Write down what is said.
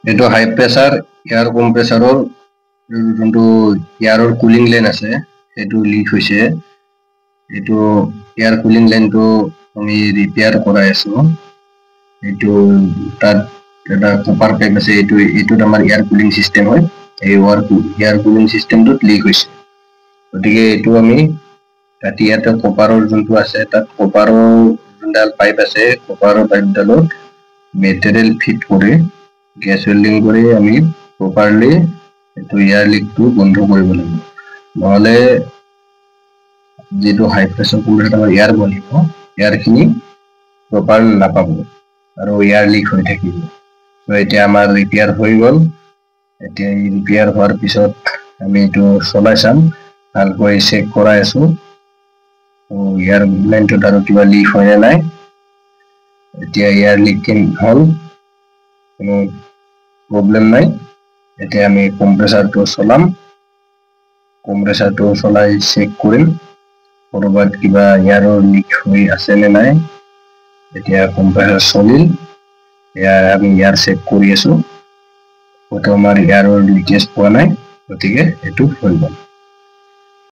এইটো হাই pressure air কম্প্ৰেছৰৰ যোনটো এয়াৰৰ cooling line আছে সেইটো লিক হৈছে এইটো এয়াৰ কুলিং লাইনটো আমি ৰিপেয়াৰ কৰাই আছো এইটো তাত এটা কপাৰ পাইপ আছে এইটোত আমাৰ এয়াৰ কুলিং সিস্টেম হয় এই এয়াৰ কুলিং সিস্টেমটোত লিক হৈছে গতিকে এইটো আমি তাতে ইয়াতে কপাৰৰ যোনটো আছে তাত কপাৰৰ যোনডাল পাইপ আছে কপাৰৰ পাইপডালত মেটেৰিয়েল ফিট কৰি গ্যাস ওয়েল্ডিং কৰে আমি প্ৰপাৰলি তো এয়াৰ লিকটো বন্ধ কৰিব লাগিব নহলে যেটো হাই প্ৰেছাৰ কম্প্ৰেছৰ আমাৰ এয়াৰ বনিব এয়াৰখিনি প্ৰপাৰ নাপাব আৰু এয়াৰ লিক হৈ থাকিব তো এতিয়া আমাৰ ৰিপেয়াৰ হৈ গল এতিয়া এই ৰিপেয়াৰ হোৱাৰ পিছত আমি এইটো চলাই চাম ভালকৈ চেক কৰাই আছো তো এয়াৰ লাইনটোত আৰু কিবা লিক হয় নে নাই এতিয়া এয়াৰ লিক হল কোনো প্ৰবলেম নাই এতিয়া আমি কম্প্ৰেসাৰটো চলাম কম্প্ৰেসাৰটো চলাই চেক কৰিম কৰবাত কিবা এয়াৰৰ লিক হৈ আছে নে নাই এতিয়া কম্প্ৰেসাৰ চলিল আমি এয়াৰ চেক কৰি আছো কত আমাৰ এয়াৰৰ লিকেজ পোৱা নাই গতিকে এটো হৈ গল